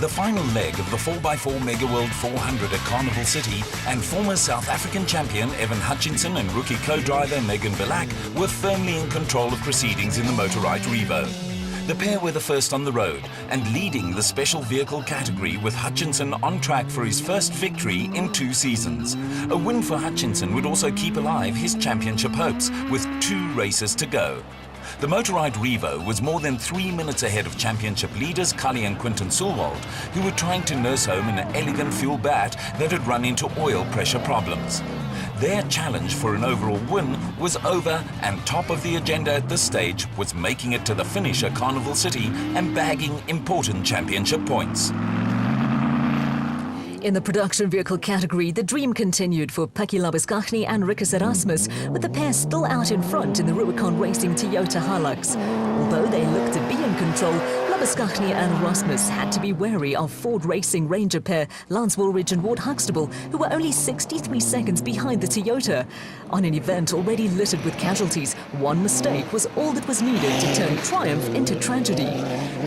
The final leg of the 4x4 Mega World 400 at Carnival City, and former South African champion Evan Hutchinson and rookie co-driver Megan Belak were firmly in control of proceedings in the motorized Revo. The pair were the first on the road and leading the special vehicle category, with Hutchinson on track for his first victory in 2 seasons. A win for Hutchinson would also keep alive his championship hopes, with 2 races to go. The motorized Revo was more than 3 minutes ahead of championship leaders Cully and Quinton Sulwald, who were trying to nurse home an elegant fuel bat that had run into oil pressure problems. Their challenge for an overall win was over, and top of the agenda at this stage was making it to the finish at Carnival City and bagging important championship points. In the production vehicle category, the dream continued for Paki Labuskaghni and Rikus Erasmus, with the pair still out in front in the Rubicon Racing Toyota Hilux. Although they looked to be in control, Labuskaghni and Erasmus had to be wary of Ford Racing Ranger pair Lance Woolridge and Ward Huxtable, who were only 63 seconds behind the Toyota. On an event already littered with casualties, one mistake was all that was needed to turn triumph into tragedy.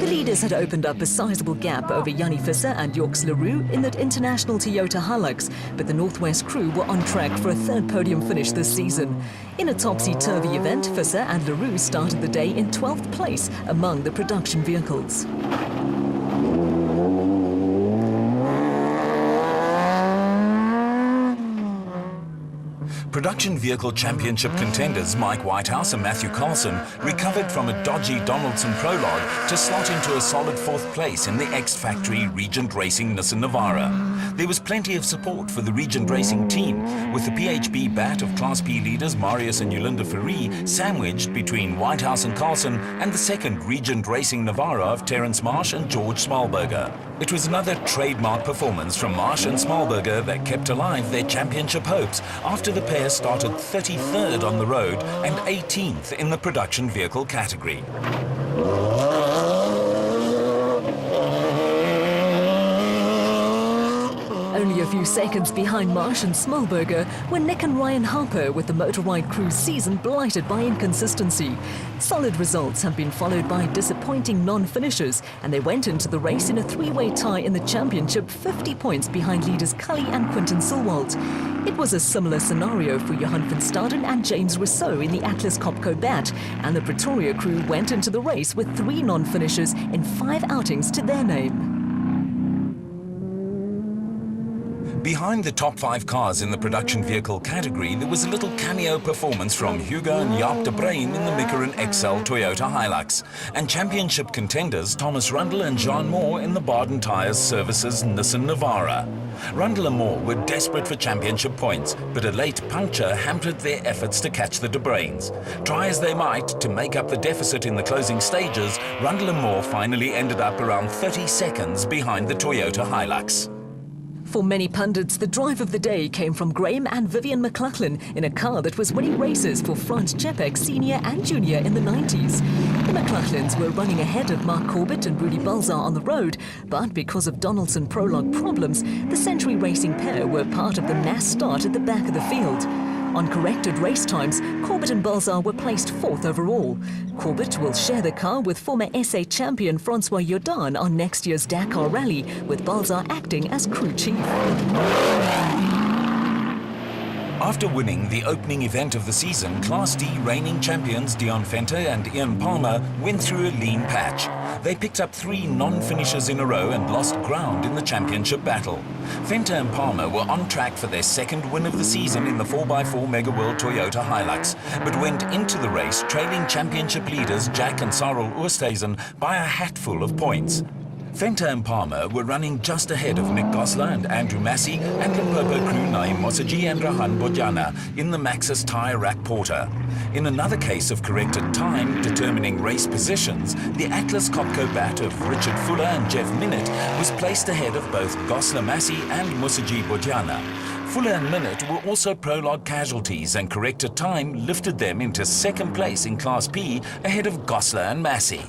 The leaders had opened up a sizable gap over Yanni Visser and Yorks LaRue in the International Toyota Hilux, but the Northwest crew were on track for a 3rd podium finish this season. In a topsy-turvy event, Visser and LaRue started the day in 12th place among the production vehicles. Production vehicle championship contenders Mike Whitehouse and Matthew Carlson recovered from a dodgy Donaldson prologue to slot into a solid 4th place in the X-Factory Regent Racing Nissan Navara. There was plenty of support for the Regent Racing team, with the PHB bat of Class P leaders Marius and Yolinda Ferree sandwiched between Whitehouse and Carlson and the 2nd Regent Racing Navara of Terence Marsh and George Smallberger. It was another trademark performance from Marsh and Smallberger that kept alive their championship hopes after the pair started 33rd on the road and 18th in the production vehicle category. Only a few seconds behind Marsh and Smallberger were Nick and Ryan Harper, with the Motorride crew's season blighted by inconsistency. Solid results have been followed by disappointing non-finishers, and they went into the race in a 3-way tie in the championship, 50 points behind leaders Cully and Quinton Sulwald. It was a similar scenario for Johan van Staden and James Rousseau in the Atlas Copco bat, and the Pretoria crew went into the race with 3 non-finishers in 5 outings to their name. Behind the top 5 cars in the production vehicle category, there was a little cameo performance from Hugo and Jaap de Bruin in the Mickelin XL Toyota Hilux, and championship contenders Thomas Rundle and Jean Moore in the Baden Tyres Services Nissan Navara. Rundle and Moore were desperate for championship points, but a late puncture hampered their efforts to catch the de Bruins. Try as they might to make up the deficit in the closing stages, Rundle and Moore finally ended up around 30 seconds behind the Toyota Hilux. For many pundits, the drive of the day came from Graham and Vivian McLachlan in a car that was winning races for Franz Czepek Senior and Junior in the 90s. The McLachlans were running ahead of Mark Corbett and Rudy Balzar on the road, but because of Donaldson prologue problems, the Century Racing pair were part of the mass start at the back of the field. On corrected race times, Corbett and Balzar were placed 4th overall. Corbett will share the car with former SA champion Francois Jordan on next year's Dakar Rally, with Balzar acting as crew chief. After winning the opening event of the season, Class D reigning champions Dion Venter and Ian Palmer went through a lean patch. They picked up 3 non-finishes in a row and lost ground in the championship battle. Venter and Palmer were on track for their 2nd win of the season in the 4x4 Mega World Toyota Hilux, but went into the race trailing championship leaders Jack and Cyril Oosthuizen by a hatful of points. Venter and Palmer were running just ahead of Nick Goslar and Andrew Massey and Limpopo crew Naim Mossaji and Rahan Bojana in the Maxxis Tyre Rack Porter. In another case of corrected time determining race positions, the Atlas Copco bat of Richard Fuller and Jeff Minnett was placed ahead of both Goslar Massey and Mossaji Bojana. Fuller and Minnett were also prologue casualties, and corrected time lifted them into 2nd place in Class P ahead of Goslar and Massey.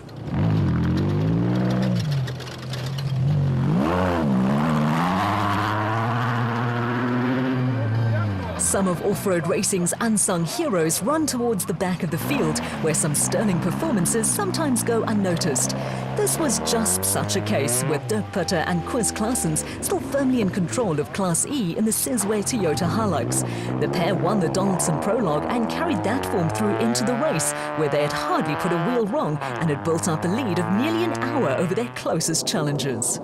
Some of off-road racing's unsung heroes run towards the back of the field, where some sterling performances sometimes go unnoticed. This was just such a case, with Dirk Putter and Koos Claessens still firmly in control of Class E in the Sizwe Toyota Hilux. The pair won the Donaldson Prologue and carried that form through into the race, where they had hardly put a wheel wrong and had built up a lead of nearly an hour over their closest challengers.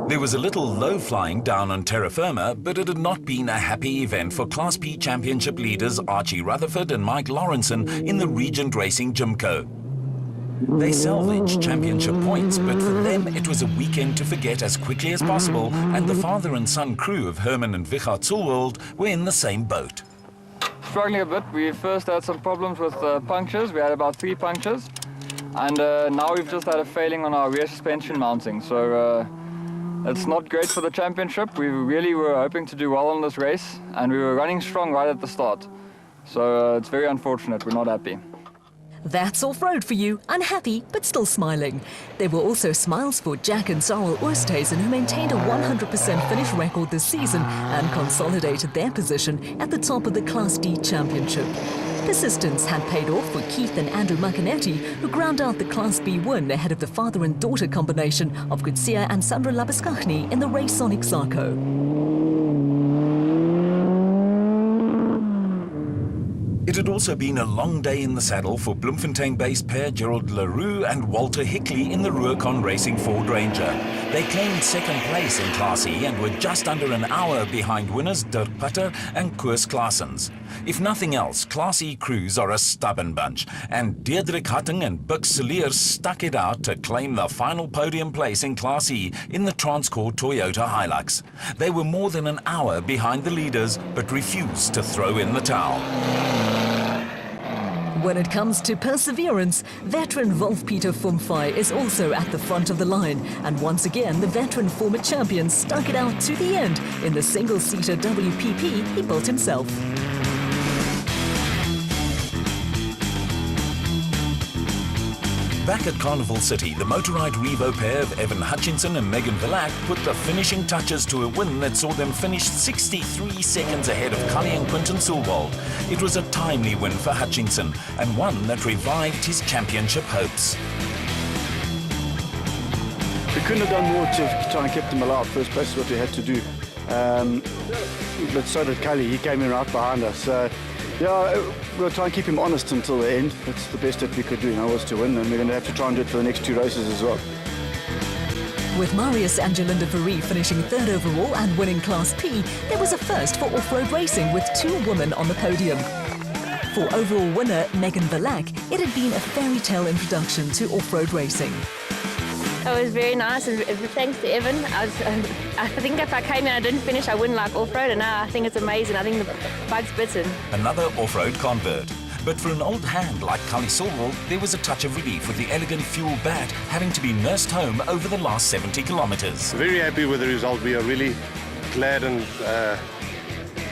There was a little low flying down on terra firma, but it had not been a happy event for Class P Championship leaders Archie Rutherford and Mike Lawrenson in the Regent Racing Jimco. They salvaged championship points, but for them it was a weekend to forget as quickly as possible, and the father and son crew of Herman and Vichard Zulwold were in the same boat. Struggling a bit. We first had some problems with punctures. We had about 3 punctures, and now we've just had a failing on our rear suspension mounting. So it's not great for the championship. We really were hoping to do well on this race, and we were running strong right at the start. So it's very unfortunate. We're not happy. That's off-road for you, unhappy but still smiling. There were also smiles for Jack and Sarel Oosthuizen, who maintained a 100% finish record this season and consolidated their position at the top of the Class D Championship. Persistence had paid off for Keith and Andrew Macanetti, who ground out the Class B win ahead of the father and daughter combination of Gutsia and Sandra Labuskaghni in the race on Ixaco. It had also been a long day in the saddle for Bloemfontein-based pair Gerald Leroux and Walter Hickley in the Rubicon Racing Ford Ranger. They claimed second place in Class E and were just under an hour behind winners Dirk Putter and Koos Claessens. If nothing else, Class E crews are a stubborn bunch, and Deirdre Hatting and Bux Saliers stuck it out to claim the final podium place in Class E in the Transcore Toyota Hilux. They were more than an hour behind the leaders, but refused to throw in the towel. When it comes to perseverance, veteran Wolf-Peter Fumfai is also at the front of the line. And once again, the veteran former champion stuck it out to the end in the single-seater WPP he built himself. Back at Carnival City, the motorized Revo pair of Evan Hutchinson and Megan Verlack put the finishing touches to a win that saw them finish 63 seconds ahead of Kali and Quinton Zulwold. It was a timely win for Hutchinson, and one that revived his championship hopes. We couldn't have done more to try and keep them alive. First place is what we had to do. But so did Kali. He came in right behind us. Yeah, we'll try and keep him honest until the end. That's the best that we could do, was to win, and we're going to have to try and do it for the next 2 races as well. With Marius and Jalinda Fourie finishing third overall and winning Class P, there was a first for off-road racing with 2 women on the podium. For overall winner Megan Verlack, it had been a fairy tale introduction to off-road racing. It was very nice, and thanks to Evan. I think if I came in and I didn't finish, I wouldn't like off-road, and now I think it's amazing. I think the bug's bitten. Another off-road convert. But for an old hand like Kali Zulwold, there was a touch of relief with the elegant fuel bat having to be nursed home over the last 70 kilometers. Very happy with the result. We are really glad, and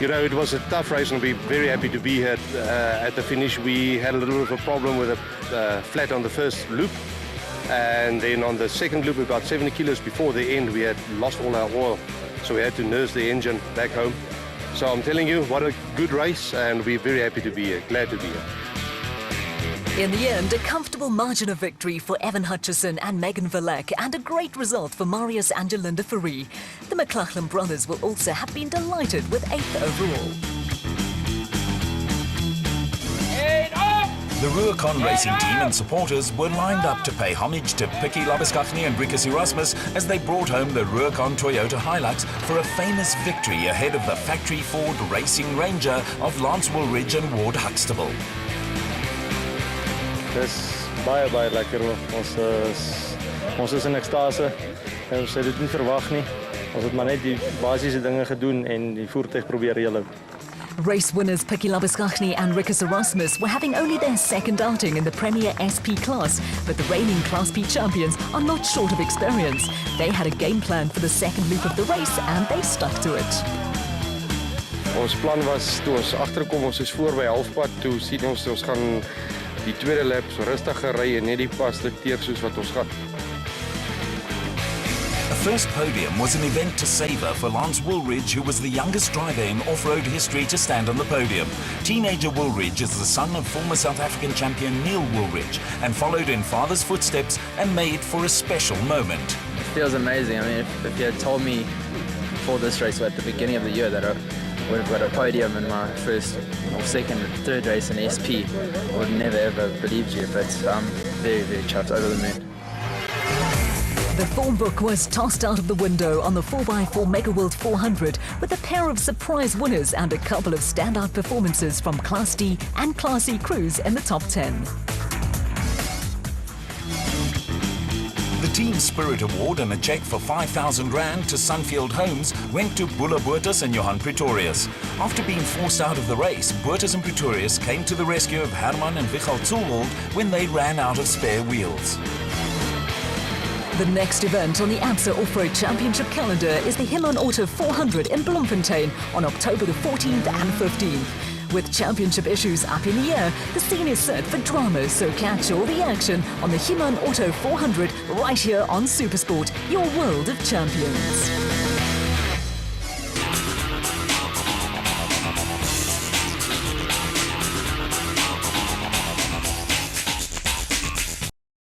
it was a tough race, and we're very happy to be here at the finish. We had a little bit of a problem with a flat on the first loop. And then on the second loop, about 70 kilos before the end, we had lost all our oil. So we had to nurse the engine back home. So I'm telling you, what a good race, and we're very happy to be here, glad to be here. In the end, a comfortable margin of victory for Evan Hutchison and Megan Verlack, and a great result for Marius and Jalinda Fourie. The McLachlan brothers will also have been delighted with 8th overall. The Rubicon Racing team and supporters were lined up to pay homage to Pikkie Labuskaghni and Rikus Erasmus as they brought home the Rubicon Toyota Hilux for a famous victory ahead of the factory Ford Racing Ranger of Lance Woolridge and Ward Huxtable. Dis baie lekker. Ons is in ekstase. Ons het dit nie verwag nie. Ons het maar net die basiese dinge gedoen en die voertuig probeer reël. Race winners Pikkie Labuskaghni and Rikus Erasmus were having only their second outing in the Premier SP class, but the reigning Class P champions are not short of experience. They had a game plan for the second loop of the race and they stuck to it. Ons plan was, toe ons agterkom, ons is voor by halfpad, toe sien ons gaan die tweede lap so rustiger ry en net die pas dikteer soos wat ons gaan. A first podium was an event to savour for Lance Woolridge, who was the youngest driver in off-road history to stand on the podium. Teenager Woolridge is the son of former South African champion Neil Woolridge and followed in father's footsteps and made for a special moment. It feels amazing. I mean, if you had told me before this race, at the beginning of the year, that I would have got a podium in my first or second or third race in SP, I would never ever believed you, but I'm very, very chuffed, over the moon. The form book was tossed out of the window on the 4x4 Mega World 400 with a pair of surprise winners and a couple of standout performances from Class D and Class E crews in the top 10. The Team Spirit Award and a cheque for 5,000 rand to Sunfield Homes went to Bula Boertes and Johan Pretorius. After being forced out of the race, Boertes and Pretorius came to the rescue of Herman and Michael Zulwald when they ran out of spare wheels. The next event on the ABSA Off-Road Championship calendar is the Himman Auto 400 in Bloemfontein on October the 14th and 15th. With championship issues up in the air, the scene is set for drama, so catch all the action on the Himman Auto 400 right here on Supersport, your world of champions.